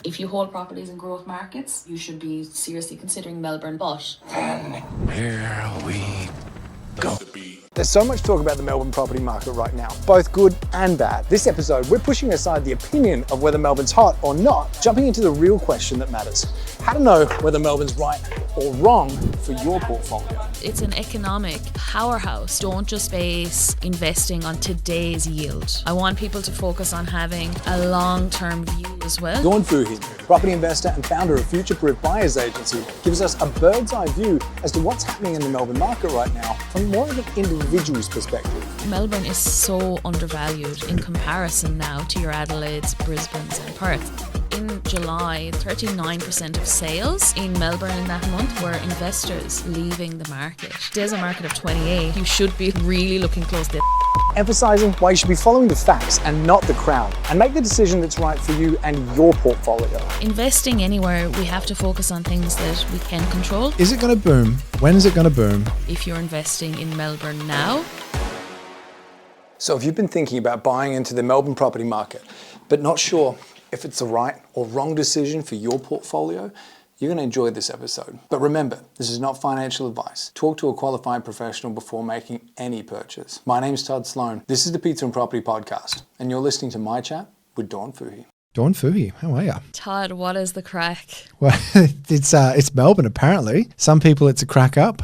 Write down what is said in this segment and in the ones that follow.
If you hold properties in growth markets, you should be seriously considering Melbourne, but... And here we go. There's so much talk about the Melbourne property market right now, both good and bad. This episode, we're pushing aside the opinion of whether Melbourne's hot or not, jumping into the real question that matters. How to know whether Melbourne's right or wrong for your portfolio. It's an economic powerhouse. Don't just base investing on today's yield. I want people to focus on having a long-term view as well. Dawn Fouhy, property investor and founder of Future Proof Buyers Agency, gives us a bird's eye view as to what's happening in the Melbourne market right now from more of an individual's perspective. Melbourne is so undervalued in comparison now to your Adelaides, Brisbanes and Perth. In July, 39% of sales in Melbourne in that month were investors leaving the market. There's a market of 28. You should be really looking close to Emphasising why you should be following the facts and not the crowd, and make the decision that's right for you and your portfolio. Investing anywhere, we have to focus on things that we can control. Is it going to boom? When is it going to boom? If you're investing in Melbourne now. So if you've been thinking about buying into the Melbourne property market, but not sure if it's the right or wrong decision for your portfolio, you're going to enjoy this episode. But remember, this is not financial advice. Talk to a qualified professional before making any purchase. My name's Todd Sloan. This is the Pizza and Property Podcast, and you're listening to my chat with Dawn Fouhy. Dawn Fouhy, how are you? Todd, what is the crack? Well, it's Melbourne apparently. Some people it's a crack up.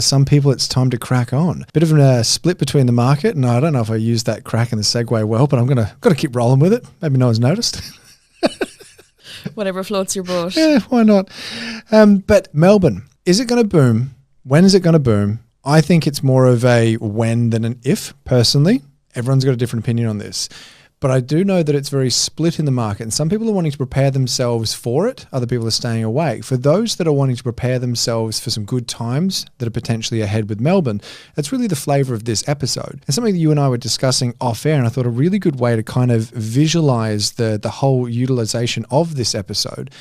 Some people it's time to crack on. Bit of a split between the market, and I don't know if I used that crack in the segue well, but I'm gotta keep rolling with it. Maybe no one's noticed. Whatever floats your boat. Yeah, why not? But Melbourne, is it going to boom? When is it going to boom? I think it's more of a when than an if, personally. Everyone's got a different opinion on this. But I do know that it's very split in the market, and some people are wanting to prepare themselves for it. Other people are staying away. For those that are wanting to prepare themselves for some good times that are potentially ahead with Melbourne, that's really the flavour of this episode. And something that you and I were discussing off air, and I thought a really good way to kind of visualise the whole utilisation of this episode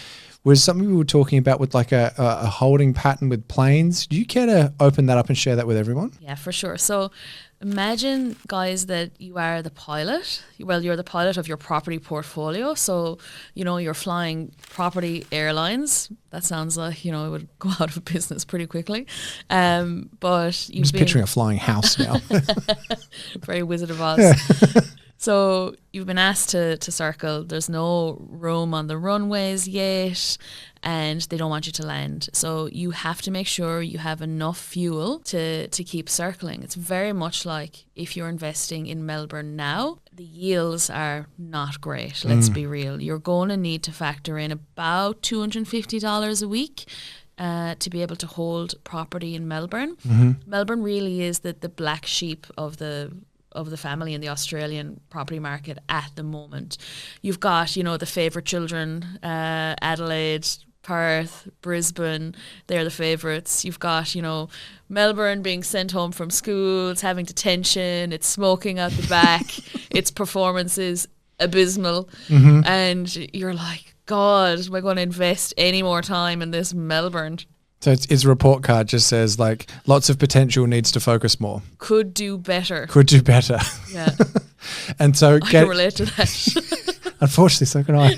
was something we were talking about with like a holding pattern with planes. Do you care to open that up and share that with everyone? Yeah, for sure. So imagine, guys, that you are the pilot. Well, you're the pilot of your property portfolio. So, you're flying property airlines. That sounds like, it would go out of business pretty quickly. But I'm just picturing a flying house now. Very Wizard of Oz. Yeah. So you've been asked to circle. There's no room on the runways yet, and they don't want you to land. So you have to make sure you have enough fuel to keep circling. It's very much like if you're investing in Melbourne now, the yields are not great. Let's be real. You're going to need to factor in about $250 a week to be able to hold property in Melbourne. Mm-hmm. Melbourne really is the black sheep of the family in the Australian property market at the moment. You've got, the favourite children, Adelaide, Perth, Brisbane, they're the favourites. You've got, Melbourne being sent home from school, it's having detention, it's smoking out the back, its performance is abysmal. Mm-hmm. And you're like, God, am I going to invest any more time in this Melbourne? So its report card just says like lots of potential, needs to focus more. Could do better. Yeah. And so I can relate to that. Unfortunately, so can I.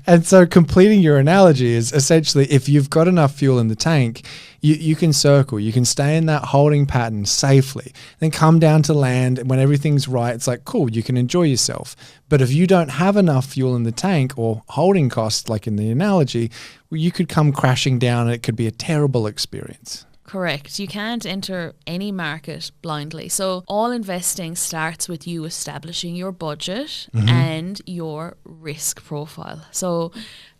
And so completing your analogy is essentially if you've got enough fuel in the tank, you can circle, you can stay in that holding pattern safely, then come down to land, and when everything's right, it's like, cool, you can enjoy yourself. But if you don't have enough fuel in the tank or holding costs, like in the analogy, well, you could come crashing down and it could be a terrible experience. Correct. You can't enter any market blindly. So all investing starts with you establishing your budget and your risk profile. So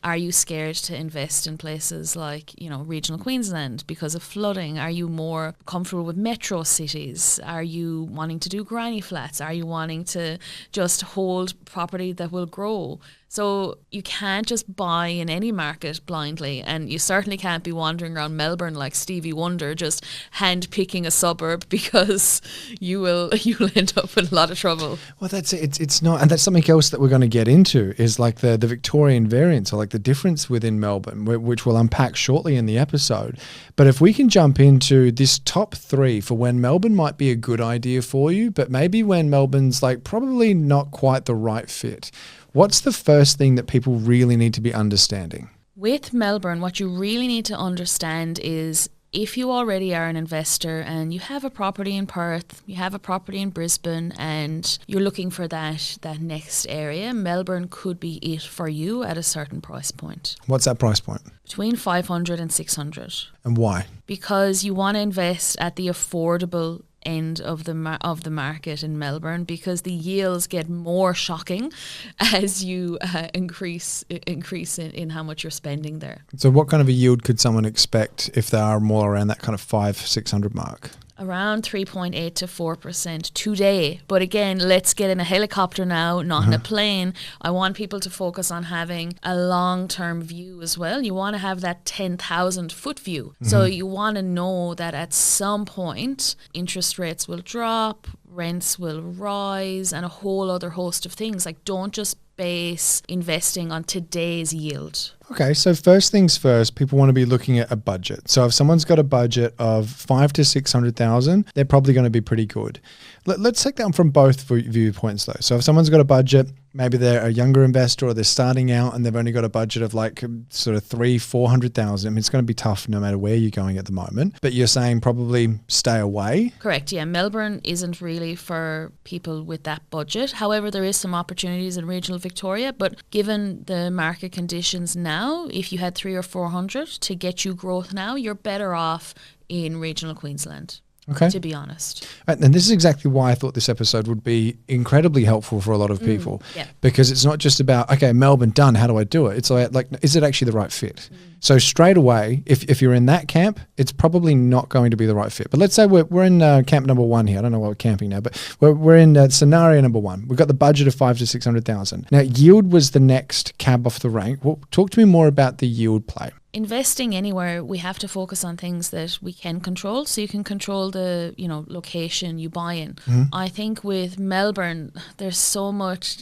are you scared to invest in places like, regional Queensland because of flooding? Are you more comfortable with metro cities? Are you wanting to do granny flats? Are you wanting to just hold property that will grow? So you can't just buy in any market blindly, and you certainly can't be wandering around Melbourne like Stevie Wonder just hand picking a suburb, because you'll end up in a lot of trouble. Well, that's it. It's not, and that's something else that we're going to get into is like the Victorian variants, or like the difference within Melbourne, which we'll unpack shortly in the episode. But if we can jump into this top 3 for when Melbourne might be a good idea for you, but maybe when Melbourne's like probably not quite the right fit. What's the first thing that people really need to be understanding? With Melbourne, what you really need to understand is if you already are an investor and you have a property in Perth, you have a property in Brisbane, and you're looking for that next area, Melbourne could be it for you at a certain price point. What's that price point? Between 500 and 600. And why? Because you want to invest at the affordable end of the market in Melbourne, because the yields get more shocking as you increase in how much you're spending there. So what kind of a yield could someone expect if they are more around that kind of 500-600 mark? Around 3.8 to 4% today. But again, let's get in a helicopter now, not in a plane. I want people to focus on having a long-term view as well. You want to have that 10,000 foot view. So you want to know that at some point, interest rates will drop, rents will rise, and a whole other host of things. Like, don't just base investing on today's yield. Okay, so first things first, people want to be looking at a budget. So if someone's got a budget of 500,000 to 600,000, they're probably going to be pretty good. Let's take that from both viewpoints though. So if someone's got a budget, maybe they're a younger investor or they're starting out and they've only got a budget of like sort of 300,000-400,000. I mean, it's going to be tough no matter where you're going at the moment, but you're saying probably stay away. Correct. Yeah. Melbourne isn't really for people with that budget. However, there is some opportunities in regional Victoria, but given the market conditions now, if you had 300 or 400 to get you growth now, you're better off in regional Queensland. Okay. To be honest. And this is exactly why I thought this episode would be incredibly helpful for a lot of people. Yeah. Because it's not just about, okay, Melbourne done, how do I do it? It's like is it actually the right fit? So straight away, if you're in that camp, it's probably not going to be the right fit. But let's say we're in camp number one here. I don't know why we're camping now, but we're in scenario number one. We've got the budget of 500,000 to 600,000. Now, yield was the next cab off the rank. Well, talk to me more about the yield play. Investing anywhere, we have to focus on things that we can control. So you can control the, location you buy in. I think with Melbourne, there's so much,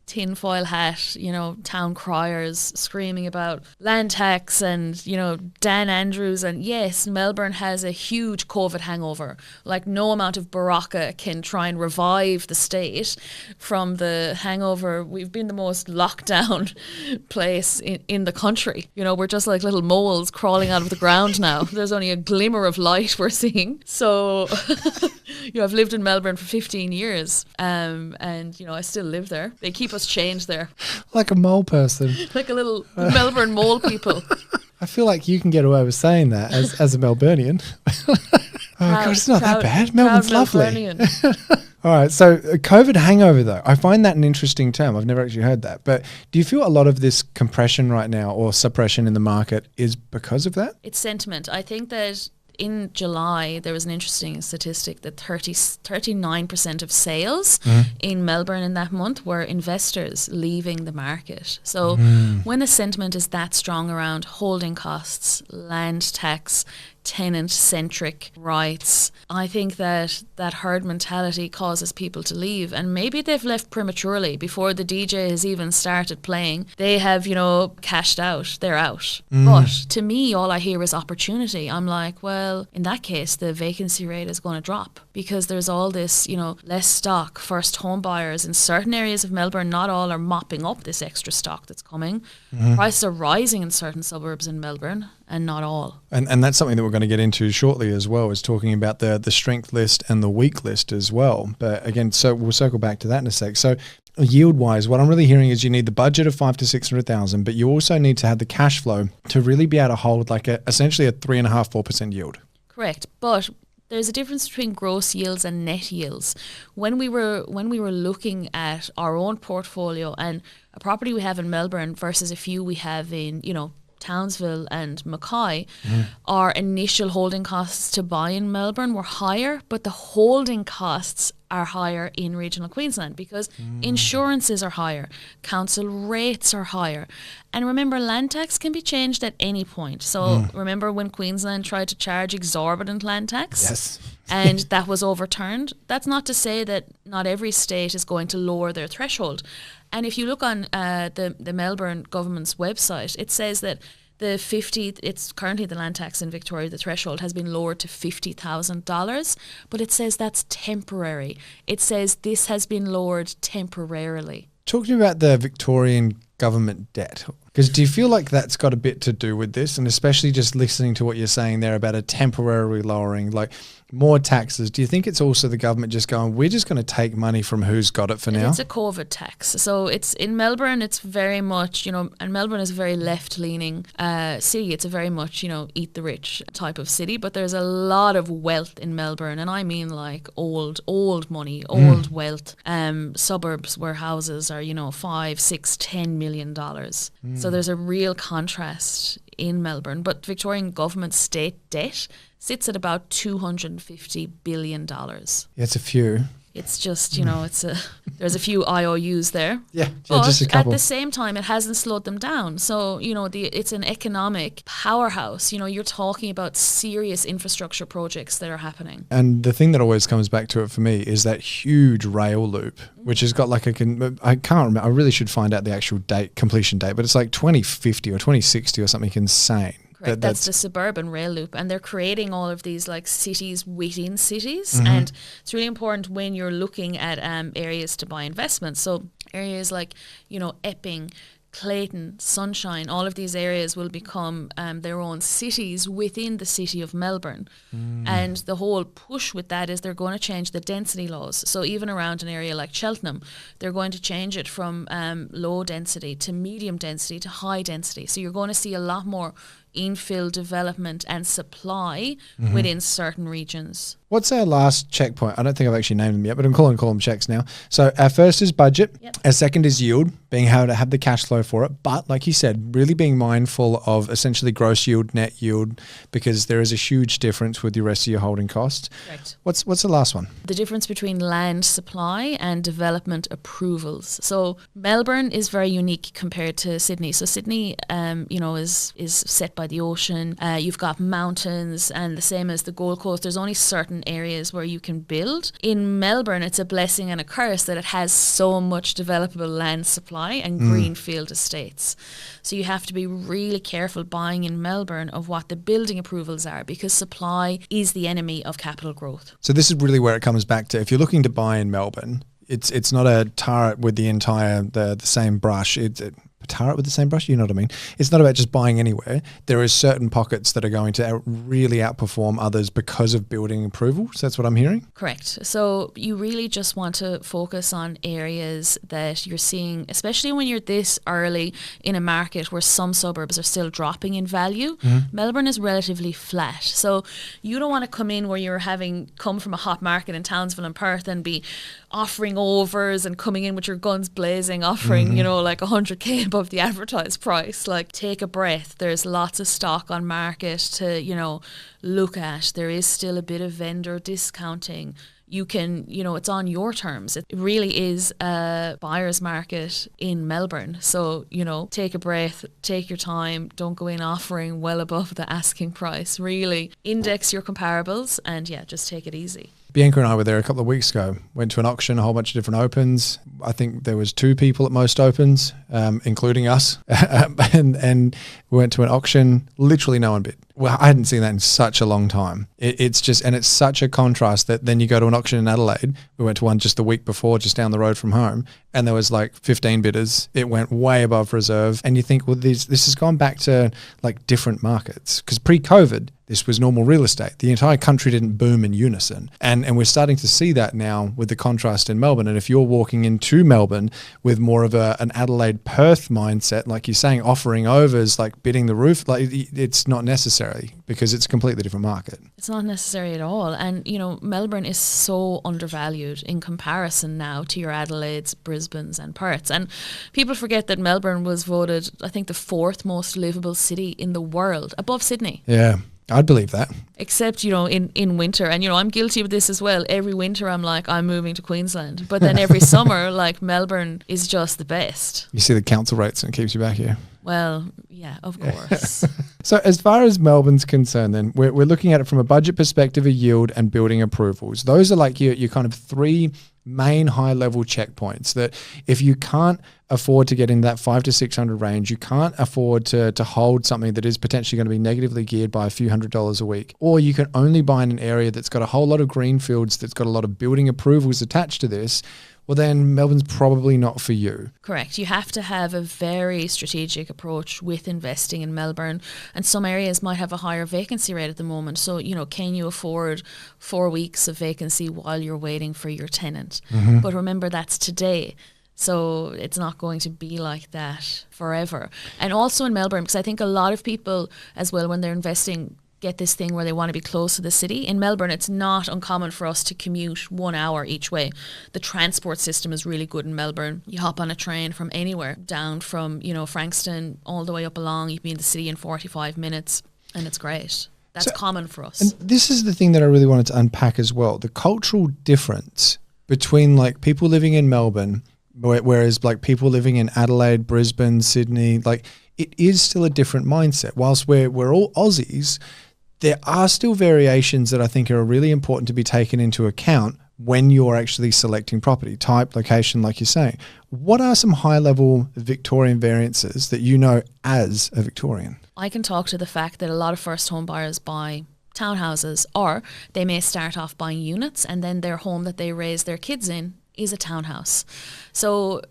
tinfoil hat, town criers screaming about land tax and, Dan Andrews. And yes, Melbourne has a huge COVID hangover. Like, no amount of Baraka can try and revive the state from the hangover. We've been the most locked down place in the country. We're just like little moles crawling out of the ground now. There's only a glimmer of light we're seeing. So, I've lived in Melbourne for 15 years and, I still live there. They keep us chained there. Like a mole person. Like a little Melbourne mole people. I feel like you can get away with saying that as a Melburnian. God, it's not that bad. Melbourne's lovely. All right, so COVID hangover though, I find that an interesting term. I've never actually heard that. But do you feel a lot of this compression right now or suppression in the market is because of that? It's sentiment. I think that in July, there was an interesting statistic that 39% of sales in Melbourne in that month were investors leaving the market. So when the sentiment is that strong around holding costs, land tax, tenant-centric rights, I think that herd mentality causes people to leave, and maybe they've left prematurely before the DJ has even started playing. They have, cashed out. They're out. But to me, all I hear is opportunity. I'm like, well, in that case, the vacancy rate is going to drop because there's all this, less stock. First home buyers in certain areas of Melbourne, not all, are mopping up this extra stock that's coming. Prices are rising in certain suburbs in Melbourne, and not all. And that's something that we're going to get into shortly as well, is talking about the strength list and the weak list as well. But again, so we'll circle back to that in a sec. So yield wise, what I'm really hearing is you need the budget of 500,000 to 600,000, but you also need to have the cash flow to really be able to hold like essentially a 3.5-4% yield. Correct. But there's a difference between gross yields and net yields. When we were looking at our own portfolio and a property we have in Melbourne versus a few we have in, Townsville and Mackay, our initial holding costs to buy in Melbourne were higher, but the holding costs are higher in regional Queensland because insurances are higher, council rates are higher. And remember, land tax can be changed at any point. So remember when Queensland tried to charge exorbitant land tax? Yes. And that was overturned? That's not to say that not every state is going to lower their threshold. And if you look on the Melbourne government's website, it says that it's currently the land tax in Victoria, the threshold has been lowered to $50,000, but it says that's temporary. It says this has been lowered temporarily. Talk to me about the Victorian government debt. Because do you feel like that's got a bit to do with this? And especially just listening to what you're saying there about a temporary lowering, like more taxes. Do you think it's also the government just going, we're just going to take money from who's got it for now? It's a COVID tax. So it's in Melbourne, it's very much, and Melbourne is a very left-leaning city. It's a very much, eat the rich type of city. But there's a lot of wealth in Melbourne. And I mean like old money, old wealth. Suburbs where houses are, $5, $6, $10 million. So there's a real contrast in Melbourne. But Victorian government state debt sits at about $250 billion. Yeah, it's a few. It's just, there's a few IOUs there. Yeah, but just a couple. At the same time, it hasn't slowed them down. So, it's an economic powerhouse. You're talking about serious infrastructure projects that are happening. And the thing that always comes back to it for me is that huge rail loop, which has got like I can't remember, I really should find out the actual completion date, but it's like 2050 or 2060 or something insane. Correct. That's the suburban rail loop, and they're creating all of these like cities within cities, and it's really important when you're looking at areas to buy investments. So areas like Epping, Clayton, Sunshine, all of these areas will become their own cities within the city of Melbourne. And the whole push with that is they're going to change the density laws. So even around an area like Cheltenham, they're going to change it from low density to medium density to high density. So you're going to see a lot more infill development and supply within certain regions. What's our last checkpoint? I don't think I've actually named them yet, but I'm calling them checks now. So our first is budget. Yep. Our second is yield, being able to have the cash flow for it. But like you said, really being mindful of essentially gross yield, net yield, because there is a huge difference with the rest of your holding costs. Correct. What's the last one? The difference between land supply and development approvals. So Melbourne is very unique compared to Sydney. So Sydney, is set by the ocean. You've got mountains, and the same as the Gold Coast, there's only certain areas where you can build. In Melbourne, it's a blessing and a curse that it has so much developable land supply and greenfield estates. So you have to be really careful buying in Melbourne of what the building approvals are, because supply is the enemy of capital growth. So this is really where it comes back to, if you're looking to buy in Melbourne, it's not a tar it with the entire the same brush. Tar it with the same brush, you know what I mean? It's not about just buying anywhere. There is certain pockets that are going to really outperform others because of building approvals. That's what I'm hearing? Correct. So you really just want to focus on areas that you're seeing, especially when you're this early in a market where some suburbs are still dropping in value. Melbourne is relatively flat. So you don't want to come in where you're come from a hot market in Townsville and Perth and be offering overs and coming in with your guns blazing, offering, like 100k above the advertised price. Like, take a breath. There's lots of stock on market to, look at. There is still a bit of vendor discounting. You can, it's on your terms. It really is a buyer's market in Melbourne. So, take a breath, take your time, don't go in offering well above the asking price. Really index your comparables and just take it easy. Bianca and I were there a couple of weeks ago, went to an auction, a whole bunch of different opens. I think there was 2 people at most opens, including us. and we went to an auction, literally no one bid. Well, I hadn't seen that in such a long time. It's such a contrast that then you go to an auction in Adelaide. We went to one just the week before, just down the road from home, and there was like 15 bidders. It went way above reserve. And you think, well, this has gone back to like different markets, because pre-COVID, this was normal real estate. The entire country didn't boom in unison. And we're starting to see that now with the contrast in Melbourne. And if you're walking into Melbourne with more of an Adelaide Perth mindset, like you're saying, offering overs, like bidding the roof, like it's not necessary, because it's a completely different market. It's not necessary at all. And, Melbourne is so undervalued in comparison now to your Adelaides, Brisbanes and Perths. And people forget that Melbourne was voted, I think, the 4th most livable city in the world, above Sydney. Yeah. I'd believe that. Except, in winter. And, I'm guilty of this as well. Every winter I'm like, I'm moving to Queensland. But then every summer, like, Melbourne is just the best. You see the council rates and it keeps you back here. Well, yeah, of course. So as far as Melbourne's concerned, then, we're looking at it from a budget perspective, a yield and building approvals. Those are like your kind of 3 main high-level checkpoints that if you can't afford to get in that 500 to 600 range, you can't afford to hold something that is potentially going to be negatively geared by a few $100s a week, or you can only buy in an area that's got a whole lot of greenfields, that's got a lot of building approvals attached to this. well then Melbourne's probably not for you. Correct. You have to have a very strategic approach with investing in Melbourne, and some areas might have a higher vacancy rate at the moment. So, can you afford 4 weeks of vacancy while you're waiting for your tenant? But remember, that's today. So it's not going to be like that forever. And also in Melbourne, because I think a lot of people as well, when they're investing, get this thing where they want to be close to the city. In Melbourne, it's not uncommon for us to commute 1 hour each way. The transport system is really good in Melbourne. You hop on a train from anywhere, down from, Frankston all the way up along. You can be in the city in 45 minutes, and it's great. That's common for us. And this is the thing that I really wanted to unpack as well. The cultural difference between like people living in Melbourne, whereas like people living in Adelaide, Brisbane, Sydney, like it is still a different mindset. Whilst we're all Aussies, there are still variations that I think are really important to be taken into account when you're actually selecting property type, location, like you're saying. What are some high-level Victorian variances that you know as a Victorian? I can talk to the fact that a lot of first home buyers buy townhouses, or they may start off buying units and then their home that they raise their kids in is a townhouse. So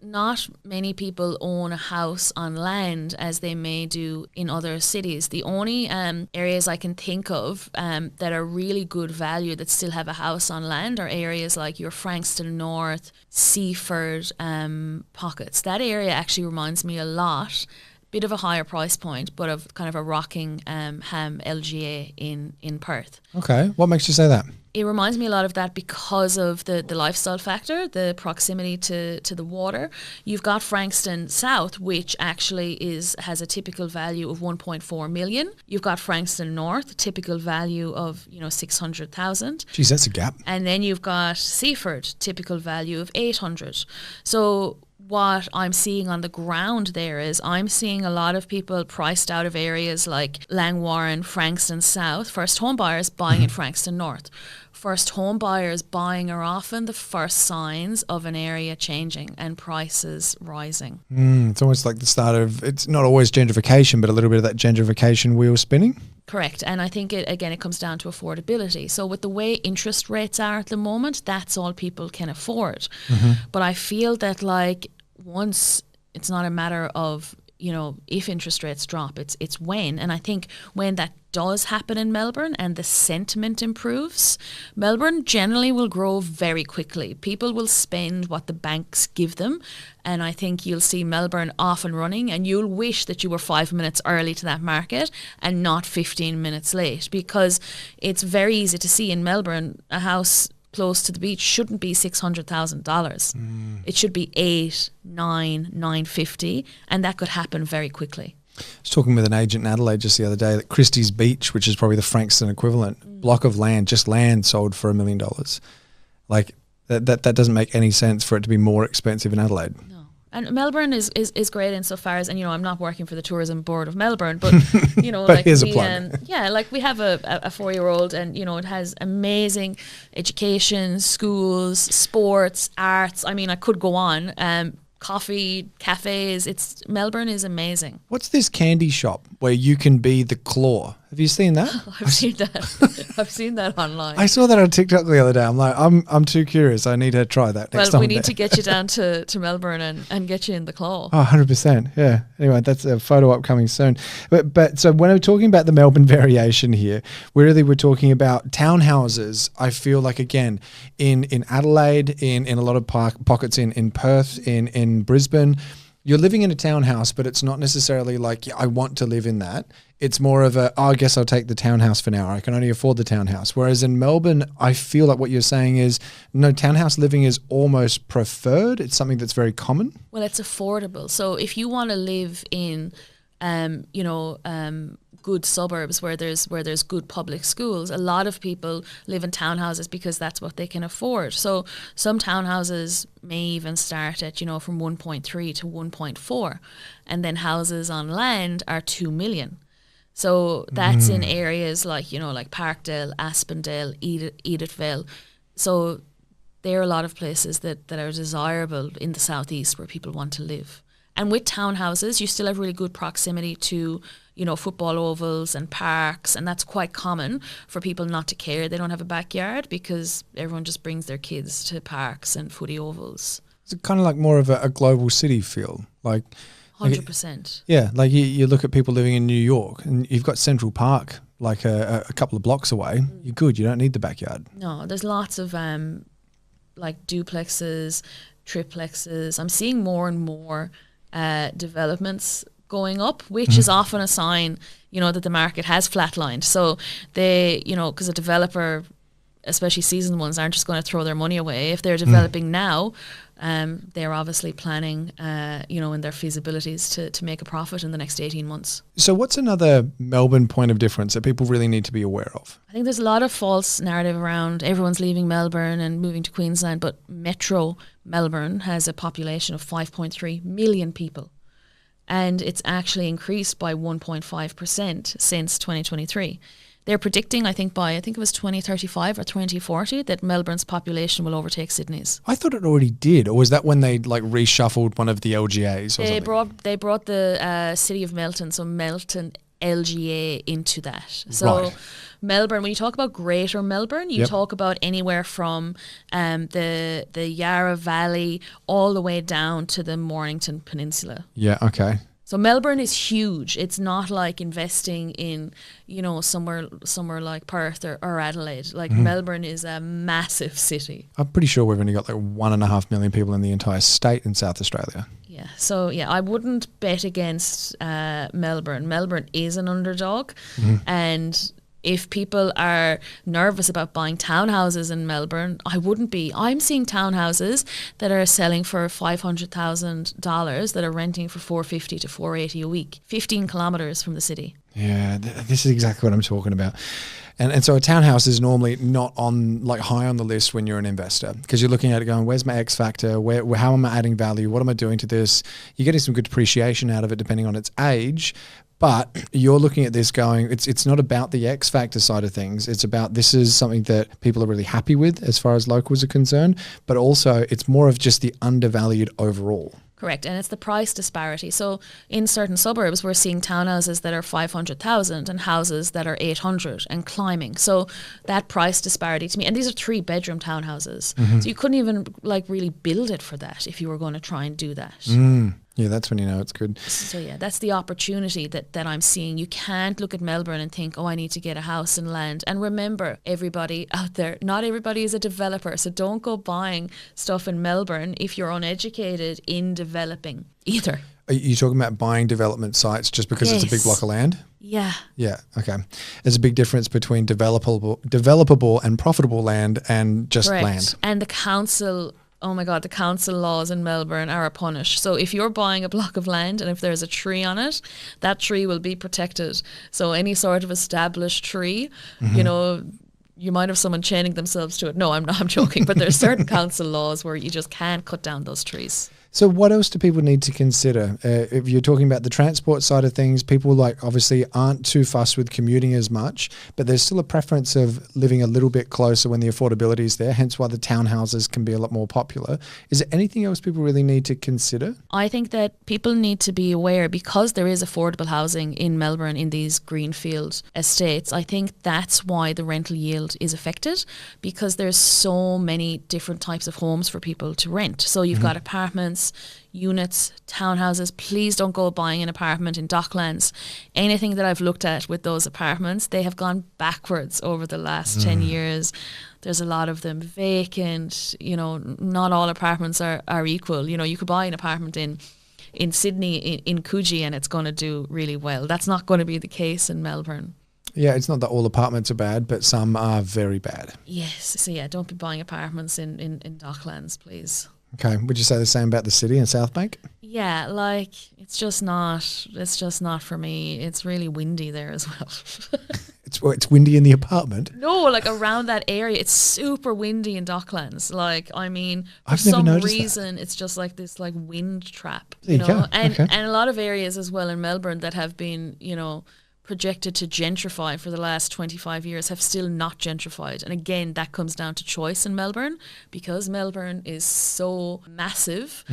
not many people own a house on land as they may do in other cities. The only areas I can think of that are really good value that still have a house on land are areas like your Frankston North, Seaford pockets. That area actually reminds me a lot, bit of a higher price point, but of kind of a Rockingham LGA in Perth. Okay, what makes you say that? It reminds me a lot of that because of the lifestyle factor, the proximity to the water. You've got Frankston South, which actually has a typical value of 1.4 million. You've got Frankston North, typical value of 600,000. Geez, that's a gap. And then you've got Seaford, typical value of 800. So what I'm seeing on the ground there is I'm seeing a lot of people priced out of areas like Langwarrin, Frankston South, first home buyers buying in Frankston North. First home buyers buying are often the first signs of an area changing and prices rising. It's almost like the start of, it's not always gentrification, but a little bit of that gentrification wheel spinning. Correct. And I think it comes down to affordability. So with the way interest rates are at the moment, that's all people can afford. But I feel that once it's not a matter of, if interest rates drop, it's when. And I think when that does happen in Melbourne and the sentiment improves, Melbourne generally will grow very quickly. People will spend what the banks give them. And I think you'll see Melbourne off and running, and you'll wish that you were 5 minutes early to that market and not 15 minutes late, because it's very easy to see in Melbourne a house close to the beach shouldn't be $600,000. It should be 8, 9, 950, and that could happen very quickly. I was talking with an agent in Adelaide just the other day that Christie's Beach, which is probably the Frankston equivalent, block of land, just land sold for $1 million. Like that doesn't make any sense for it to be more expensive in Adelaide. No. And Melbourne is great insofar as, and I'm not working for the Tourism Board of Melbourne, but but here's a plug. We have a 4-year-old, and it has amazing education, schools, sports, arts. I mean, I could go on. Coffee, cafes. Melbourne is amazing. What's this candy shop where you can be the claw? Have you seen that? I've seen that. I've seen that online. I saw that on TikTok the other day. I'm like, I'm too curious. I need to try that next time. Well, we need to get you down to Melbourne and get you in the claw. Oh, 100%. Yeah. Anyway, that's a photo upcoming soon. But so when we're talking about the Melbourne variation here, we're talking about townhouses. I feel like, again, in Adelaide, in a lot of pockets in Perth, in Brisbane, you're living in a townhouse, but it's not necessarily like, I want to live in that. It's more of I guess I'll take the townhouse for now. I can only afford the townhouse. Whereas in Melbourne, I feel like what you're saying is, no, townhouse living is almost preferred. It's something that's very common. Well, it's affordable. So if you want to live in, good suburbs where there's good public schools, a lot of people live in townhouses because that's what they can afford. So some townhouses may even start at from 1.3 to 1.4, and then houses on land are 2 million. So that's in areas like Parkdale, Aspendale, Edithville. So there are a lot of places that are desirable in the southeast where people want to live. And with townhouses, you still have really good proximity to, you know, football ovals and parks, and that's quite common for people not to care they don't have a backyard, because everyone just brings their kids to parks and footy ovals. It's kind of like more of a global city feel, like 100%. Yeah, like you look at people living in New York, and you've got Central Park like a couple of blocks away. You're good. You don't need the backyard. No, there's lots of like duplexes, triplexes. I'm seeing more and more developments going up, which is often a sign, you know, that the market has flatlined. So they, you know, because a developer, especially seasoned ones, aren't just going to throw their money away. If they're developing now, they're obviously planning, you know, in their feasibilities to make a profit in the next 18 months. So what's another Melbourne point of difference that people really need to be aware of? I think there's a lot of false narrative around everyone's leaving Melbourne and moving to Queensland, but Metro Melbourne has a population of 5.3 million people. And it's actually increased by 1.5% since 2023. They're predicting, I think it was 2035 or 2040, that Melbourne's population will overtake Sydney's. I thought it already did, or was that when they like reshuffled one of the LGAs or something? They brought the city of Melton, so Melton LGA into that. So Right. Melbourne, when you talk about Greater Melbourne, you talk about anywhere from the Yarra Valley all the way down to the Mornington Peninsula. Yeah, okay. So Melbourne is huge. It's not like investing in, you know, somewhere like Perth or Adelaide. Like Melbourne is a massive city. I'm pretty sure we've only got like 1.5 million people in the entire state in South Australia. Yeah. So yeah, I wouldn't bet against Melbourne. Melbourne is an underdog, and if people are nervous about buying townhouses in Melbourne, I wouldn't be. I'm seeing townhouses that are selling for $500,000 that are renting for $450 to $480 a week, 15 kilometres from the city. Yeah, this is exactly what I'm talking about. And so a townhouse is normally not on like high on the list when you're an investor, because you're looking at it going, where's my X factor? How am I adding value? What am I doing to this? You're getting some good depreciation out of it depending on its age. But you're looking at this going, it's not about the X factor side of things. It's about, this is something that people are really happy with as far as locals are concerned, but also it's more of just the undervalued overall. Correct, and it's the price disparity. So in certain suburbs, we're seeing townhouses that are 500,000 and houses that are 800 and climbing. So that price disparity to me, and these are 3-bedroom townhouses. So you couldn't even like really build it for that if you were going to try and do that. Yeah, that's when you know it's good. So yeah, that's the opportunity that I'm seeing. You can't look at Melbourne and think, oh, I need to get a house and land. And remember, everybody out there, not everybody is a developer. So don't go buying stuff in Melbourne if you're uneducated in developing either. Are you talking about buying development sites just because it's a big block of land? Yeah. Yeah, okay. There's a big difference between developable and profitable land and just Correct. land. And the council... Oh my God, the council laws in Melbourne are a punish. So if you're buying a block of land and if there's a tree on it, that tree will be protected. So any sort of established tree, you know, you might have someone chaining themselves to it. No, I'm joking. But there's certain council laws where you just can't cut down those trees. So what else do people need to consider? If you're talking about the transport side of things, people like obviously aren't too fussed with commuting as much, but there's still a preference of living a little bit closer when the affordability is there, hence why the townhouses can be a lot more popular. Is there anything else people really need to consider? I think that people need to be aware, because there is affordable housing in Melbourne in these greenfield estates. I think that's why the rental yield is affected, because there's so many different types of homes for people to rent. So you've got apartments, units, townhouses. Please don't go buying an apartment in Docklands. Anything that I've looked at with those apartments, they have gone backwards over the last 10 years. There's a lot of them vacant. You know, not all apartments are equal. You know, you could buy an apartment in Sydney, in Coogee, and it's going to do really well. That's not going to be the case in Melbourne. Yeah, it's not that all apartments are bad, but some are very bad. Yes. So yeah, don't be buying apartments in Docklands, please. Okay. Would you say the same about the city and South Bank? Yeah, like it's just not for me. It's really windy there as well. It's windy in the apartment. No, like around that area, it's super windy in Docklands. Like, I mean, for I've never some noticed reason, it's just like this like wind trap, There you go. And Okay. and a lot of areas as well in Melbourne that have been, you know, projected to gentrify for the last 25 years have still not gentrified. And again, that comes down to choice in Melbourne, because Melbourne is so massive.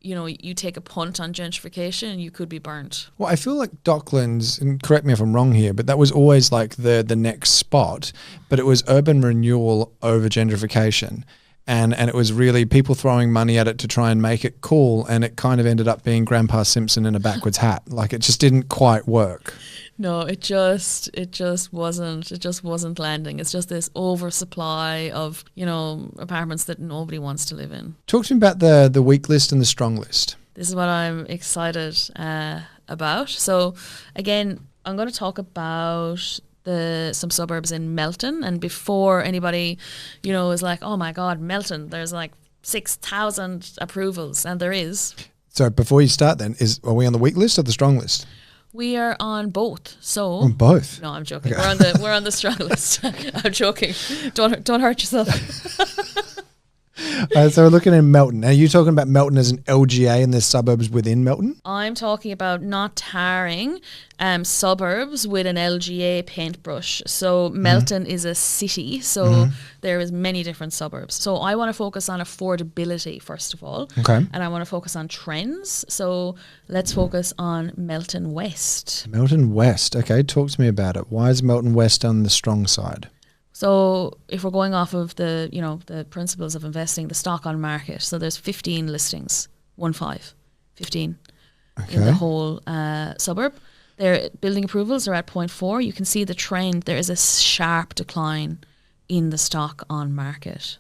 you take a punt on gentrification and you could be burnt. Well, I feel like Docklands, and correct me if I'm wrong here, but that was always like the next spot, but it was urban renewal over gentrification. And it was really people throwing money at it to try and make it cool, and it kind of ended up being Grandpa Simpson in a backwards hat. Like it just didn't quite work. No, it just wasn't landing. It's just this oversupply of, apartments that nobody wants to live in. Talk to me about the weak list and the strong list. This is what I'm excited about. So again, I'm going to talk about some suburbs in Melton, and before anybody, is like, oh my God, Melton, there's like 6,000 approvals, and there is. So before you start then, are we on the weak list or the strong list? We are on both. So on both? No, I'm joking. Okay. We're on the strong list. I'm joking. Don't hurt yourself. So we're looking at Melton. Are you talking about Melton as an LGA and there's suburbs within Melton? I'm talking about not tarring suburbs with an LGA paintbrush. So Melton is a city, so there is many different suburbs. So I want to focus on affordability first of all. Okay. And I want to focus on trends. So let's focus on Melton West. Melton West. Okay, talk to me about it. Why is Melton West on the strong side? So if we're going off of the principles of investing, the stock on market, so there's 15 listings, 15 in the whole suburb. Their building approvals are at 0.4. You can see the trend. There is a sharp decline in the stock on market.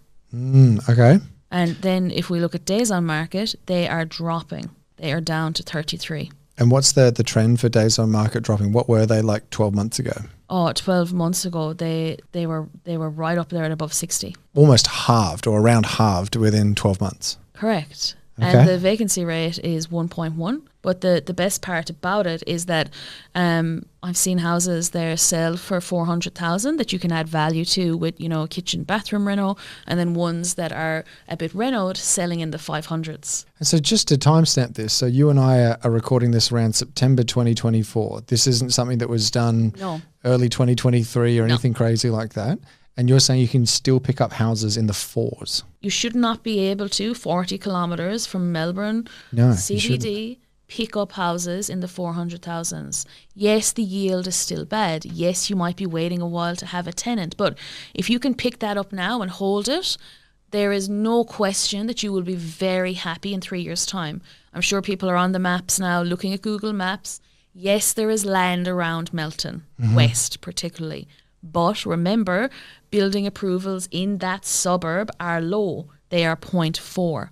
Okay. And then if we look at days on market, they are dropping. They are down to 33. And what's the trend for days on market dropping? What were they like 12 months ago? 12 months ago, they were right up there at above 60. Almost halved or around halved within 12 months. Correct. Okay. And the vacancy rate is 1.1. But the best part about it is that I've seen houses there sell for 400,000 that you can add value to with, a kitchen bathroom reno, and then ones that are a bit renoed selling in the 500s. And so just to timestamp this, so you and I are recording this around September 2024. This isn't something that was done early 2023 or anything crazy like that. And you're saying you can still pick up houses in the 4s? You should not be able to, 40 kilometres from Melbourne, CBD, pick up houses in the 400,000s. Yes, the yield is still bad. Yes, you might be waiting a while to have a tenant. But if you can pick that up now and hold it, there is no question that you will be very happy in 3 years' time. I'm sure people are on the maps now, looking at Google Maps. Yes, there is land around Melton, West particularly. But remember, building approvals in that suburb are low. They are 0.4.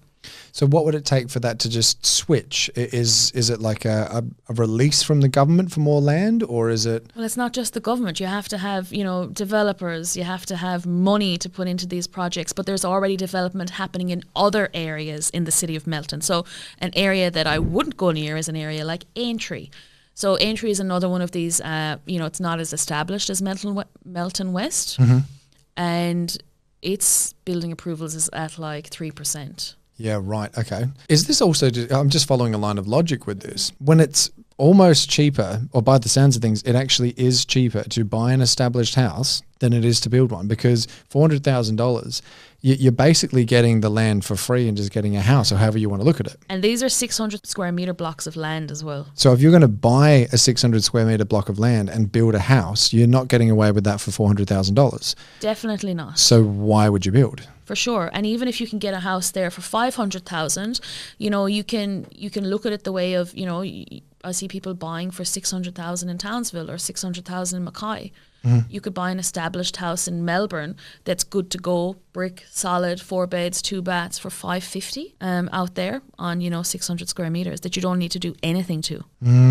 So what would it take for that to just switch? Is it like a release from the government for more land, or is it? Well, it's not just the government. You have to have, developers. You have to have money to put into these projects. But there's already development happening in other areas in the city of Melton. So an area that I wouldn't go near is an area like Aintree. So Aintree is another one of these, it's not as established as Melton West. And its building approvals is at like 3%. Yeah, right. Okay. Is this also, I'm just following a line of logic with this. When it's almost cheaper, or by the sounds of things, it actually is cheaper to buy an established house than it is to build one, because $400,000, you're basically getting the land for free and just getting a house, or however you want to look at it. And these are 600 square metre blocks of land as well. So if you're going to buy a 600 square metre block of land and build a house, you're not getting away with that for $400,000. Definitely not. So why would you build? For sure. And even if you can get a house there for 500,000, you can look at it the way of, I see people buying for 600,000 in Townsville or 600,000 in Mackay. You could buy an established house in Melbourne that's good to go, brick, solid, 4 beds, 2 baths for 550 out there on 600 square meters that you don't need to do anything to.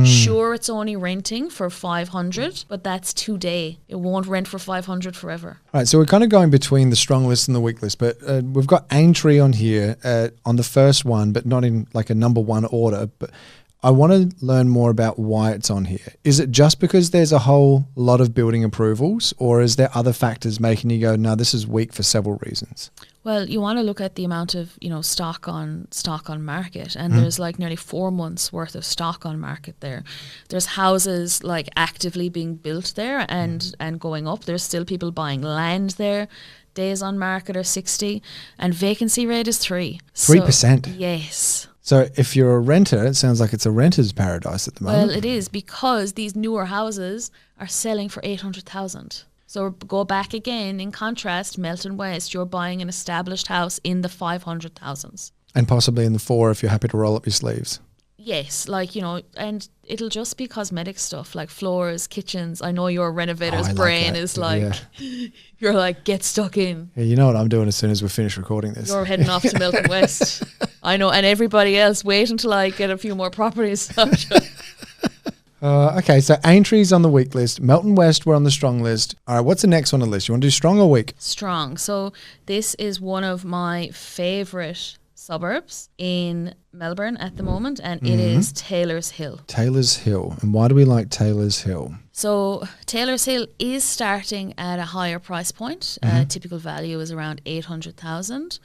Sure, it's only renting for 500, but that's today. It won't rent for 500 forever. All right, so we're kind of going between the strong list and the weak list, but we've got Aintree on here on the first one, but not in like a number one order. But I want to learn more about why it's on here. Is it just because there's a whole lot of building approvals, or is there other factors making you go, no, this is weak for several reasons? Well, you want to look at the amount of, stock on market, and there's like nearly 4 months worth of stock on market there. There's houses like actively being built there and going up. There's still people buying land there. Days on market are 60 and vacancy rate is 3. 3%? Yes. So if you're a renter, it sounds like it's a renter's paradise at the moment. Well, it is, because these newer houses are selling for 800,000. So go back again. In contrast, Melton West, you're buying an established house in the 500,000s. And possibly in the 4 if you're happy to roll up your sleeves. Yes, like, you know, and it'll just be cosmetic stuff like floors, kitchens. I know your renovator's brain is like, you're like, get stuck in. Yeah, you know what I'm doing as soon as we finish recording this. You're heading off to Melton West. I know, and everybody else, wait until I get a few more properties. Okay, so Aintree's on the weak list. Melton West, we're on the strong list. All right, what's the next on the list? You want to do strong or weak? Strong. So this is one of my favourite suburbs in Melbourne at the moment, and it is Taylor's Hill. Taylor's Hill. And why do we like Taylor's Hill? So Taylor's Hill is starting at a higher price point. Typical value is around 800,000.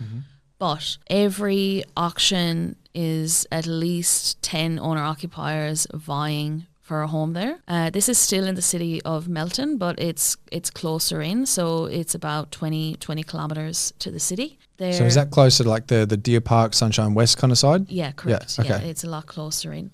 But every auction is at least 10 owner-occupiers vying for a home there. This is still in the city of Melton, but it's closer in, so it's about 20 kilometres to the city. So is that closer to like the Deer Park, Sunshine West kind of side? Yeah, correct. Yeah, okay. Yeah, it's a lot closer in.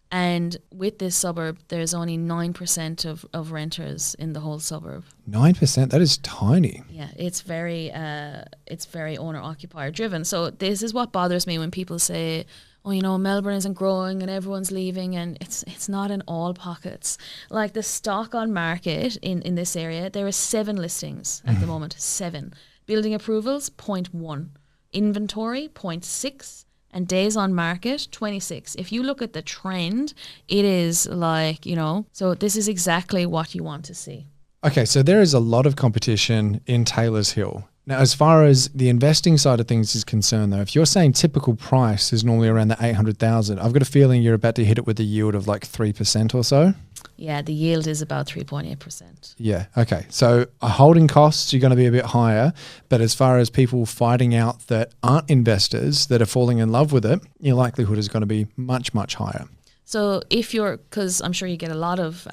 And with this suburb, there's only 9% of renters in the whole suburb. 9%? That is tiny. Yeah, it's very owner-occupier driven. So this is what bothers me when people say, oh, you know, Melbourne isn't growing and everyone's leaving, and it's not in all pockets. Like the stock on market in this area, there are 7 listings at the moment, 7. Building approvals, 0.1. Inventory, 0.6. And days on market, 26. If you look at the trend, it is like, you know, so this is exactly what you want to see. Okay, so there is a lot of competition in Taylor's Hill. Now, as far as the investing side of things is concerned, though, if you're saying typical price is normally around the 800,000, I've got a feeling you're about to hit it with a yield of like 3% or so. Yeah, the yield is about 3.8%. Yeah, okay. So holding costs, you're going to be a bit higher. But as far as people fighting out that aren't investors that are falling in love with it, your likelihood is going to be much, much higher. So if you're, because I'm sure you get a lot of,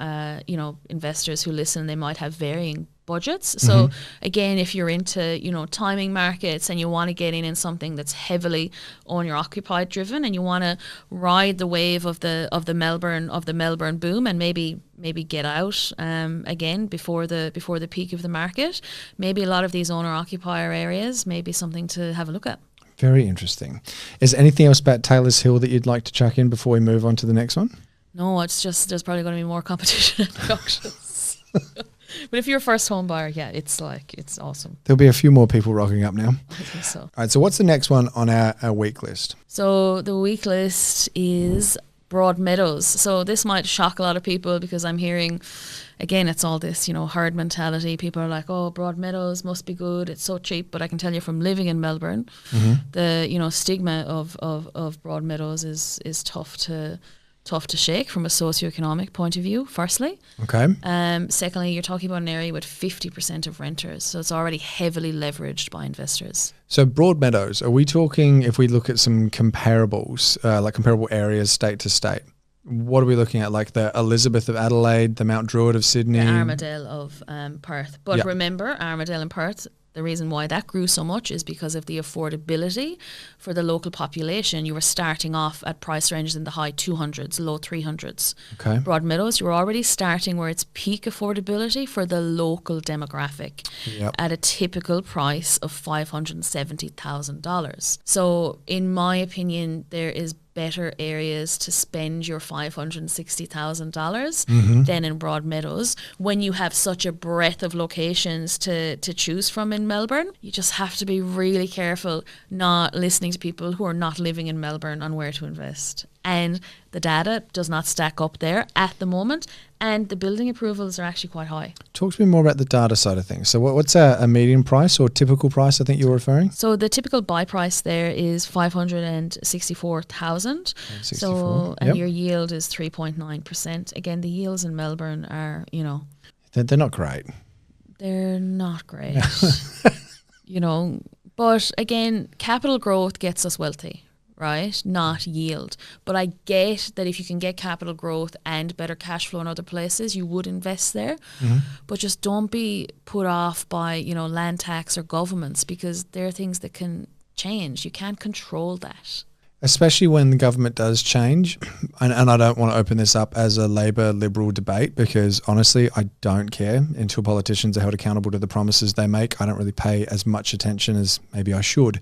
investors who listen, they might have varying budgets. So again, if you're into, timing markets and you want to get in something that's heavily owner occupied driven, and you want to ride the wave of the Melbourne boom, and maybe get out again before the peak of the market, maybe a lot of these owner occupier areas may be something to have a look at. Very interesting. Is there anything else about Taylor's Hill that you'd like to chuck in before we move on to the next one? No, it's just there's probably going to be more competition at the auctions. But if you're a first home buyer, yeah, it's awesome. There'll be a few more people rocking up now. I think so. All right, so what's the next one on our week list? So the week list is Broadmeadows. So this might shock a lot of people because I'm hearing, again, it's all this, herd mentality. People are like, oh, Broadmeadows must be good. It's so cheap. But I can tell you from living in Melbourne, the, stigma of Broadmeadows is tough to shake from a socioeconomic point of view, firstly. Okay. Secondly, you're talking about an area with 50% of renters, so it's already heavily leveraged by investors. So Broadmeadows, are we talking, if we look at some comparables, like comparable areas state to state, what are we looking at? Like the Elizabeth of Adelaide, the Mount Druitt of Sydney? The Armidale of Perth. But remember, Armidale and Perth, the reason why that grew so much is because of the affordability for the local population. You were starting off at price ranges in the high 200s, low 300s. Okay. Broadmeadows, you were already starting where it's peak affordability for the local demographic at a typical price of $570,000. So in my opinion, there is better areas to spend your $560,000 than in Broadmeadows when you have such a breadth of locations to choose from in Melbourne. You just have to be really careful not listening to people who are not living in Melbourne on where to invest. And the data does not stack up there at the moment, and the building approvals are actually quite high. Talk to me more about the data side of things. So what's a median price or typical price, I think you're referring? So the typical buy price there is $564,000. So and your yield is 3.9%. Again, the yields in Melbourne are, they're not great. They're not great. But again, capital growth gets us wealthy. Right? Not yield. But I get that if you can get capital growth and better cash flow in other places, you would invest there. But just don't be put off by, land tax or governments, because there are things that can change. You can't control that. especially when the government does change. And I don't want to open this up as a Labor Liberal debate because honestly, I don't care until politicians are held accountable to the promises they make. I don't really pay as much attention as maybe I should.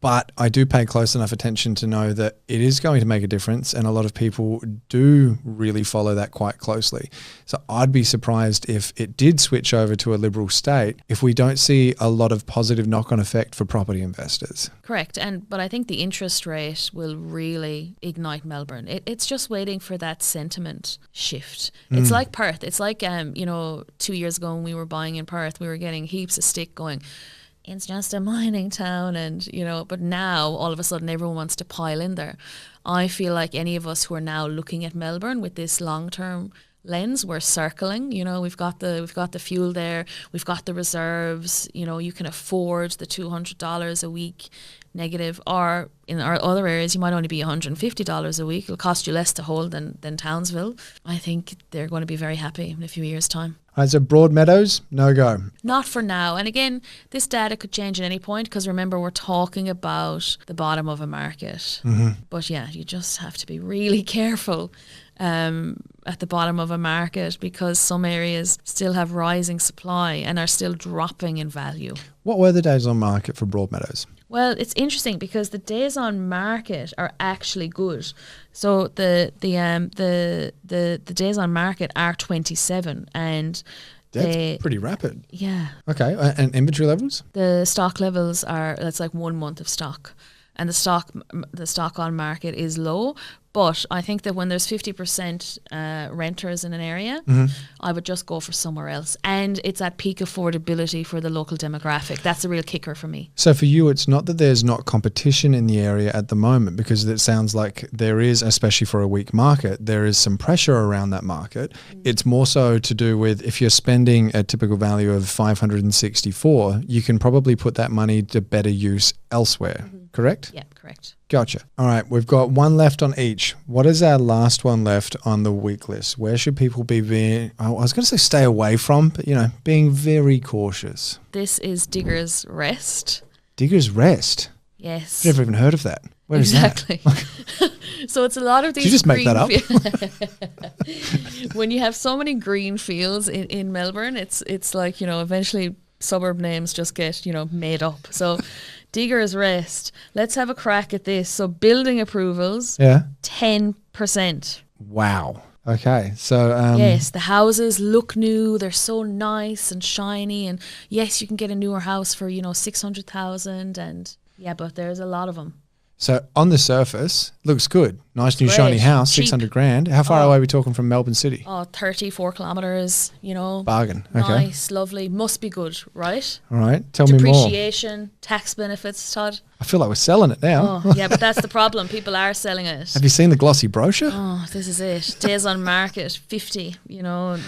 But I do pay close enough attention to know that it is going to make a difference, and a lot of people do really follow that quite closely. So I'd be surprised if it did switch over to a Liberal state if we don't see a lot of positive knock-on effect for property investors. Correct. But I think the interest rate will really ignite Melbourne. It's just waiting for that sentiment shift. It's like Perth. It's like, 2 years ago when we were buying in Perth, we were getting heaps of stick going, it's just a mining town, and but now all of a sudden everyone wants to pile in there. I feel like any of us who are now looking at Melbourne with this long-term lens, we're circling. We've got the fuel there, we've got the reserves. You can afford the $200 a week negative, or in our other areas you might only be $150 a week. It'll cost you less to hold than Townsville. I think they're going to be very happy in a few years' time. All right, so Broadmeadows, no go. Not for now. And again, this data could change at any point because remember, we're talking about the bottom of a market. But yeah, you just have to be really careful at the bottom of a market because some areas still have rising supply and are still dropping in value. What were the days on market for Broadmeadows? Well, it's interesting because the days on market are actually good. So the days on market are 27, and that's pretty rapid. Yeah. Okay, and inventory levels? The stock levels that's like 1 month of stock, and the stock on market is low. But I think that when there's 50% renters in an area, I would just go for somewhere else. And it's at peak affordability for the local demographic. That's a real kicker for me. So for you, it's not that there's not competition in the area at the moment, because it sounds like there is, especially for a weak market, there is some pressure around that market. It's more so to do with if you're spending a typical value of 564, you can probably put that money to better use elsewhere. Correct? Yeah, correct. Gotcha. All right, we've got one left on each. What is our last one left on the week list? Where should people be being, I was going to say stay away from, but being very cautious? This is Digger's Rest. Digger's Rest? Yes. I've never even heard of that. Where is that? So it's a lot of these. Did you just make that up? When you have so many green fields in Melbourne, it's like, eventually suburb names just get, made up. So Digger's Rest. Let's have a crack at this. So building approvals, 10%. Wow. Okay. So yes, the houses look new. They're so nice and shiny, and yes, you can get a newer house for 600,000, and yeah, but there's a lot of them. So on the surface, looks good. Nice new Great. shiny house, Cheap. 600 grand. How far away are we talking from Melbourne City? 34 kilometres, Bargain. Okay. Nice, lovely. Must be good, right? All right. Tell me more. Depreciation, tax benefits, Todd. I feel like we're selling it now. Oh, yeah, but that's the problem. People are selling it. Have you seen the glossy brochure? Oh, this is it. Days on market, 50, 3 Days on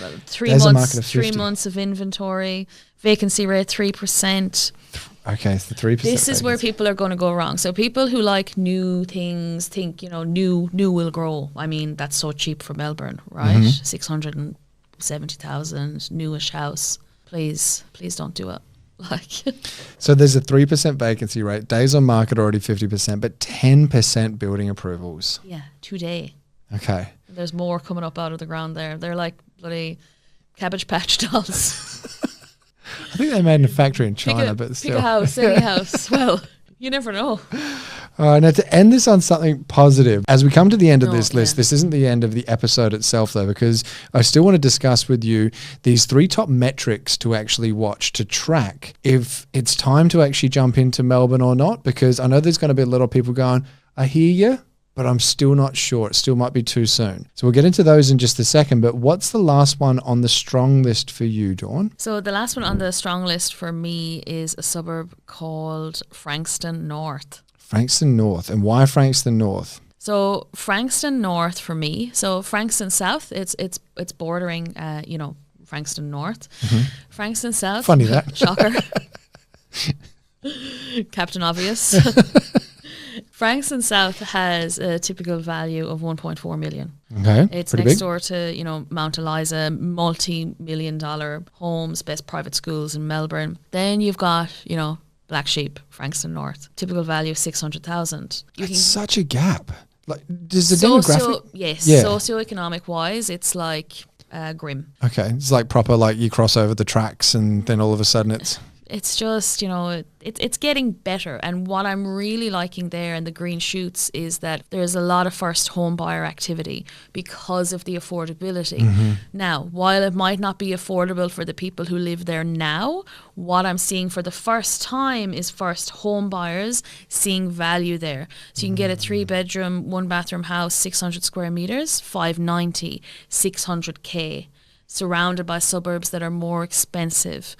months, market of 3 50. months of inventory, vacancy rate 3%. Okay, it's the 3%. This is where people are going to go wrong. So people who like new things think, new will grow. I mean, that's so cheap for Melbourne, right? 670,000, newish house. Please don't do it. So there's a 3% vacancy rate. Days on market already 50%, but 10% building approvals. Yeah, today. Okay. There's more coming up out of the ground there. They're like bloody Cabbage Patch dolls. I think they made in a factory in China, but still. Pick a house, any house. Well, you never know. All right, now to end this on something positive, as we come to the end of this list, this isn't the end of the episode itself though, because I still want to discuss with you these 3 top metrics to actually watch, to track if it's time to actually jump into Melbourne or not, because I know there's going to be a lot of people going, I hear you, but I'm still not sure. It still might be too soon. So we'll get into those in just a second. But what's the last one on the strong list for you, Dawn? So the last one on the strong list for me is a suburb called Frankston North. Frankston North. And why Frankston North? So Frankston North for me. So Frankston South, it's bordering, Frankston North. Frankston South. Funny that. Shocker. Captain Obvious. Frankston South has a typical value of 1.4 million. Okay, it's pretty next big. door to, Mount Eliza, multi-million-dollar homes, best private schools in Melbourne. Then you've got, Black Sheep, Frankston North. Typical value 600,000. It's such a gap. Like, does the demographic? Yes, Yeah. socioeconomic wise, it's like grim. Okay, it's like proper, like you cross over the tracks and then all of a sudden It's just, it's getting better. And what I'm really liking there in the green shoots is that there's a lot of first home buyer activity because of the affordability. Now, while it might not be affordable for the people who live there now, what I'm seeing for the first time is first home buyers seeing value there. So you can get a 3-bedroom, 1-bathroom house, 600 square meters, 590, 600K. Surrounded by suburbs that are more expensive.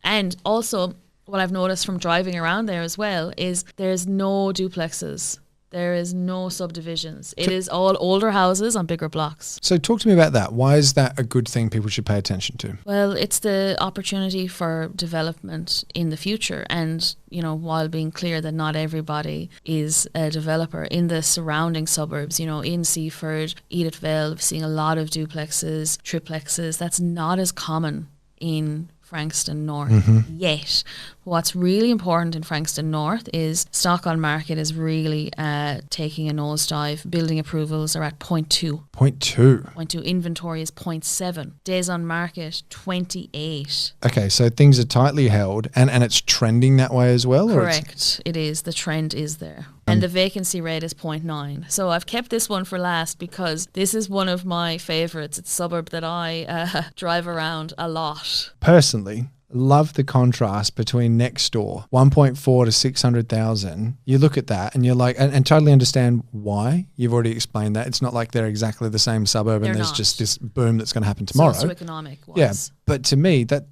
And also what I've noticed from driving around there as well is there's no duplexes. There is no subdivisions. It is all older houses on bigger blocks. So talk to me about that. Why is that a good thing people should pay attention to? Well, it's the opportunity for development in the future. And, while being clear that not everybody is a developer, in the surrounding suburbs, in Seaford, Edithville, seeing a lot of duplexes, triplexes. That's not as common in Frankston North yet. What's really important in Frankston North is stock on market is really taking a nosedive. Building approvals are at 0.2. 0.2. Inventory is 0.7. Days on market, 28. Okay, so things are tightly held and it's trending that way as well? Correct. It is. The trend is there. And the vacancy rate is 0.9. So I've kept this one for last because this is one of my favourites. It's a suburb that I drive around a lot. Personally, love the contrast between next door, 1.4 to 600,000. You look at that and you're like, and totally understand why. You've already explained that. It's not like they're exactly the same suburb and there's just this boom that's going to happen tomorrow. Socioeconomic wise. Yeah, but to me, that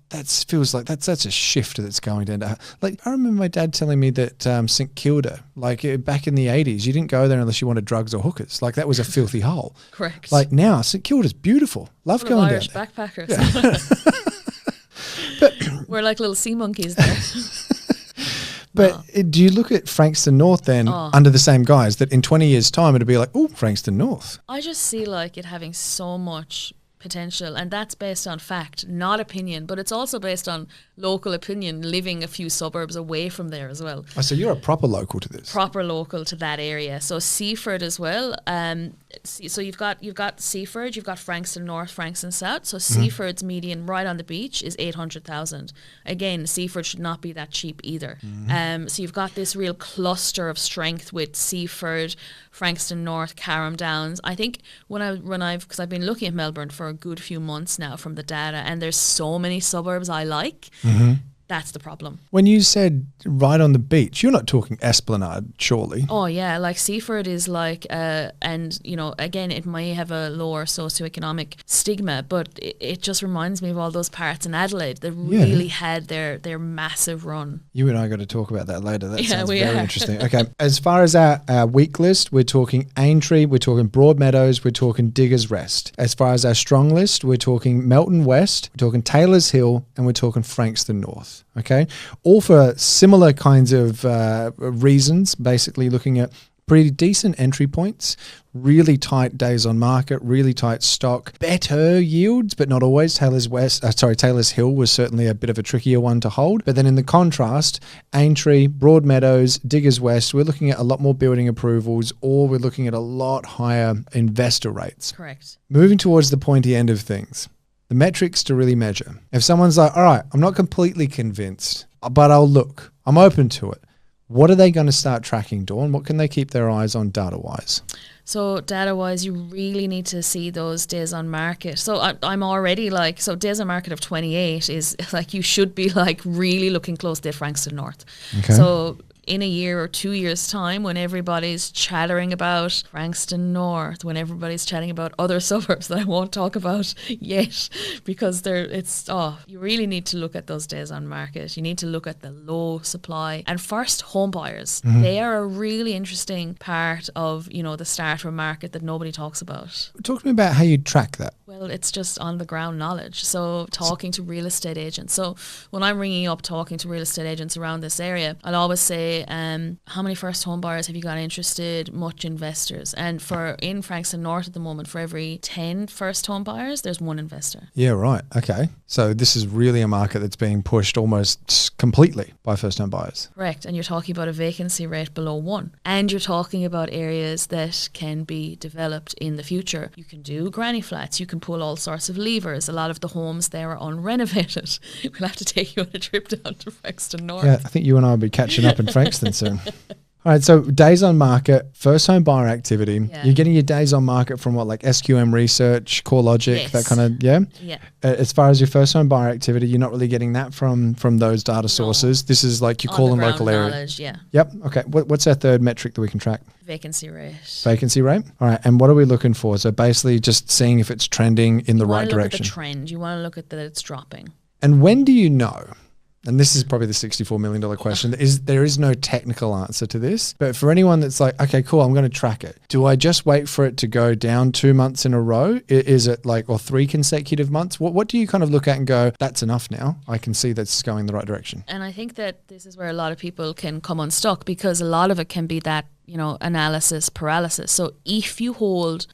feels like that's a shift that's going to. Like, I remember my dad telling me that St Kilda, back in the 80s, you didn't go there unless you wanted drugs or hookers. Like, that was a filthy hole. Correct. Like, now, St Kilda's beautiful. Love going Irish down there. backpackers. Yeah. We're like little sea monkeys there. But do you look at Frankston North then under the same guise that in 20 years' time it'll be like, oh, Frankston North? I just see like it having so much potential, and that's based on fact, not opinion, but it's also based on local opinion, living a few suburbs away from there as well. Oh, so you're a proper local to this? Proper local to that area. So Seaford as well. So you've got Seaford, you've got Frankston North, Frankston South. So Seaford's median right on the beach is 800,000. Again, Seaford should not be that cheap either. So you've got this real cluster of strength with Seaford, Frankston North, Carrum Downs. I think because I've been looking at Melbourne for a good few months now from the data, and there's so many suburbs I like. That's the problem. When you said right on the beach, you're not talking Esplanade, surely? Oh, yeah. Like Seaford is like, and, again, it may have a lower socioeconomic stigma, but it just reminds me of all those parts in Adelaide that really had their massive run. You and I got to talk about that later. That sounds very interesting. Okay. As far as our weak list, we're talking Aintree, we're talking Broadmeadows, we're talking Diggers Rest. As far as our strong list, we're talking Melton West, we're talking Taylor's Hill, and we're talking Frankston North. Okay, all for similar kinds of reasons, basically looking at pretty decent entry points, really tight days on market, really tight stock, better yields, but not always. Taylor's Hill was certainly a bit of a trickier one to hold. But then in the contrast, Aintree, Broadmeadows, Diggers West, we're looking at a lot more building approvals, or we're looking at a lot higher investor rates. Correct. Moving towards the pointy end of things. The metrics to really measure. If someone's like, all right, I'm not completely convinced, but I'll look. I'm open to it. What are they going to start tracking, Dawn? What can they keep their eyes on data-wise? So data-wise, you really need to see those days on market. So I'm already days on market of 28 is like you should be like really looking closely at Frankston North. Okay. So in a year or 2 years' time, when everybody's chattering about Frankston North, when everybody's chatting about other suburbs that I won't talk about yet, because you really need to look at those days on market. You need to look at the low supply and first home buyers. They are a really interesting part of, the starter market that nobody talks about. Talk to me about how you track that. Well, Well, it's just on the ground knowledge. So talking to real estate agents. So when I'm ringing up talking to real estate agents around this area, I'll always say, how many first home buyers have you got interested? Much investors. And in Frankston North at the moment, for every 10 first home buyers, there's one investor. Yeah, right. Okay. So this is really a market that's being pushed almost completely by first home buyers. Correct. And you're talking about a vacancy rate below 1. And you're talking about areas that can be developed in the future. You can do granny flats. You can pull all sorts of levers. A lot of the homes there are unrenovated. We'll have to take you on a trip down to Frankston North. Yeah, I think you and I will be catching up in Frankston soon. All right, so days on market, first home buyer activity. Yeah. You're getting your days on market from what, like SQM Research, CoreLogic, Yes. that kind of, yeah? Yeah. As far as your first home buyer activity, you're not really getting that from those data sources. This is like your call and local area. Knowledge, yeah. Yep, okay. What's our third metric that we can track? Vacancy rate. Vacancy rate. All right, and what are we looking for? So basically just seeing if it's trending in the right direction. You want to look at the trend. You want to look at that it's dropping. And when do you know? And this is probably the $64 million question. There is no technical answer to this. But for anyone that's like, okay, cool, I'm going to track it. Do I just wait for it to go down 2 months in a row? Is it like, or 3 consecutive months? What do you kind of look at and go, that's enough now? I can see that's going the right direction. And I think that this is where a lot of people can come unstuck, because a lot of it can be that, analysis paralysis. So if you hold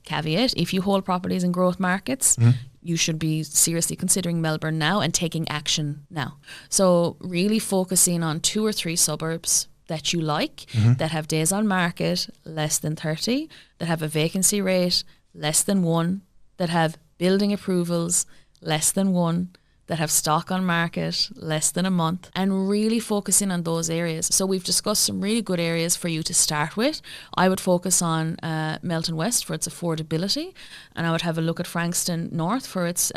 properties in growth markets, you should be seriously considering Melbourne now and taking action now. So really focusing on 2 or 3 suburbs that you like, that have days on market less than 30, that have a vacancy rate less than 1, that have building approvals less than 1, that have stock on market less than a month, and really focusing on those areas. So we've discussed some really good areas for you to start with. I would focus on Melton West for its affordability, and I would have a look at Frankston North for its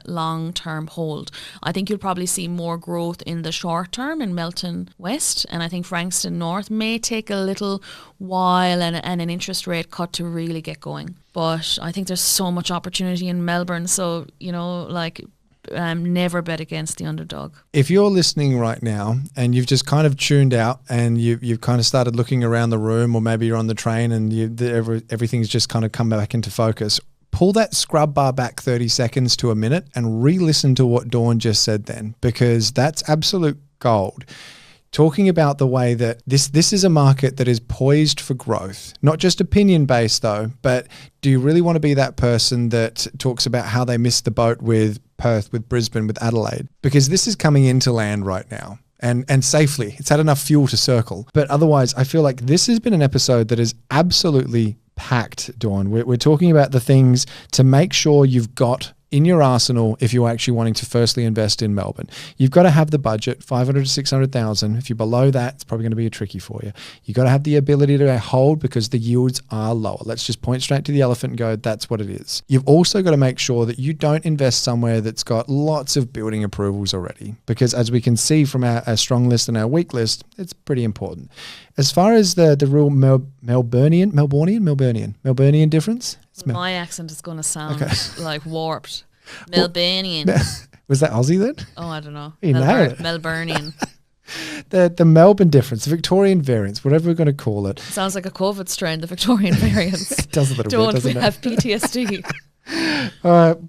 long-term hold. I think you'll probably see more growth in the short term in Melton West, and I think Frankston North may take a little while and an interest rate cut to really get going. But I think there's so much opportunity in Melbourne, so, never bet against the underdog. If you're listening right now and you've just kind of tuned out and you've kind of started looking around the room, or maybe you're on the train and everything's just kind of come back into focus, pull that scrub bar back 30 seconds to a minute and re-listen to what Dawn just said then, because that's absolute gold. Talking about the way that this is a market that is poised for growth, not just opinion-based though, but do you really want to be that person that talks about how they missed the boat with Perth, with Brisbane, with Adelaide? Because this is coming into land right now. And safely. It's had enough fuel to circle. But otherwise, I feel like this has been an episode that is absolutely packed, Dawn. We're talking about the things to make sure you've got in your arsenal if you're actually wanting to firstly invest in Melbourne. You've got to have the budget, 500 to 600,000. If you're below that, it's probably going to be tricky for you. You've got to have the ability to hold because the yields are lower. Let's just point straight to the elephant and go, that's what it is. You've also got to make sure that you don't invest somewhere that's got lots of building approvals already, because as we can see from our strong list and our weak list, it's pretty important. As far as the real Melburnian difference, my accent is going to sound like warped. Melburnian. Was that Aussie then? Oh, I don't know. Melburnian. The Melbourne difference, the Victorian variance, whatever we're going to call it. Sounds like a COVID strain, the Victorian variance. It does a little bit, doesn't it? Don't we have PTSD?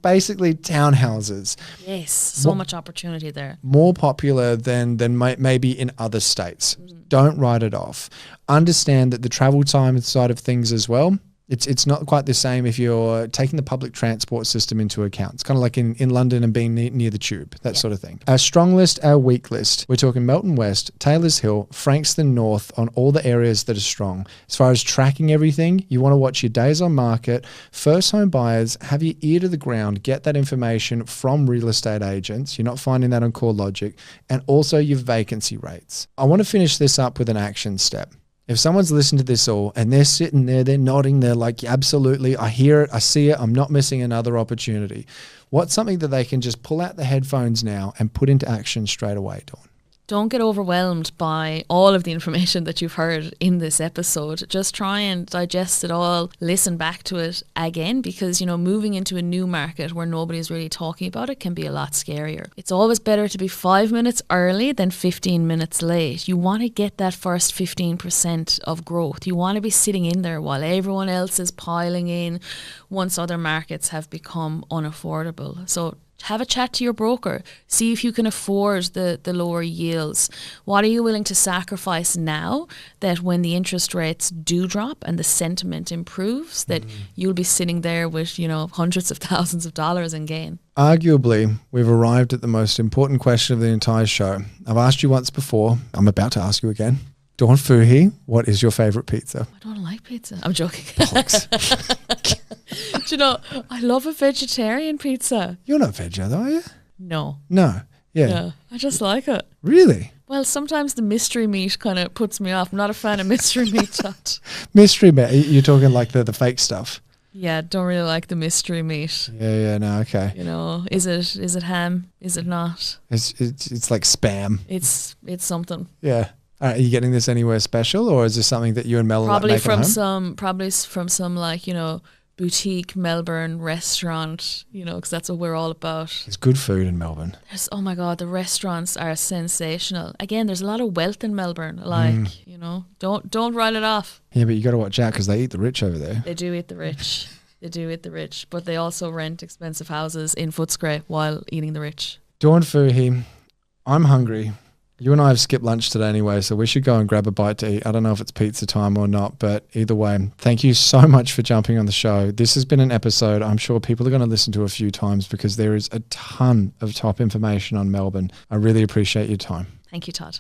Basically townhouses. Yes, so much opportunity there. More popular than maybe in other states. Don't write it off. Understand that the travel time side of things as well, it's not quite the same if you're taking the public transport system into account. It's kind of like in London and being near the tube, that sort of thing. Our strong list, our weak list. We're talking Melton West, Taylors Hill, Frankston North on all the areas that are strong. As far as tracking everything, you want to watch your days on market. First home buyers, have your ear to the ground. Get that information from real estate agents. You're not finding that on CoreLogic. And also your vacancy rates. I want to finish this up with an action step. If someone's listened to this all and they're sitting there, they're nodding, they're like, absolutely, I hear it, I see it, I'm not missing another opportunity. What's something that they can just pull out the headphones now and put into action straight away, Dawn? don't get overwhelmed by all of the information that you've heard in this episode. Just try and digest it all, listen back to it again, because, you know, moving into a new market where nobody's really talking about it can be a lot scarier. It's always better to be 5 minutes early than 15 minutes late. You want to get that first 15% of growth. You want to be sitting in there while everyone else is piling in once other markets have become unaffordable. So have a chat to your broker. See if you can afford the lower yields. What are you willing to sacrifice now that when the interest rates do drop and the sentiment improves, that you'll be sitting there with, you know, hundreds of thousands of dollars in gain? Arguably, we've arrived at the most important question of the entire show. I've asked you once before. I'm about to ask you again. Dawn Fouhy, what is your favourite pizza? I don't like pizza. I'm joking. Do you know, I love a vegetarian pizza. You're not veg, though, are you? No. No. Yeah. Yeah, I just like it. Really? Well, sometimes the mystery meat kind of puts me off. I'm not a fan of mystery meat, Todd. Mystery meat? You're talking like the fake stuff? Yeah, don't really like the mystery meat. Yeah, no, okay. You know, is it ham? Is it not? It's like spam. It's something. Yeah. Are you getting this anywhere special, or is this something that you and Mel Probably like make at from some like, you know, boutique Melbourne restaurant, you know, because that's what we're all about. It's good food in Melbourne. Oh my God, the restaurants are sensational. Again, there's a lot of wealth in Melbourne. Like, you know, don't write it off. Yeah, but you got to watch out because they eat the rich over there. They do eat the rich. They do eat the rich, but they also rent expensive houses in Footscray while eating the rich. Dawn Fouhy, I'm hungry. You and I have skipped lunch today anyway, so we should go and grab a bite to eat. I don't know if it's pizza time or not, but either way, thank you so much for jumping on the show. This has been an episode I'm sure people are going to listen to a few times because there is a ton of top information on Melbourne. I really appreciate your time. Thank you, Todd.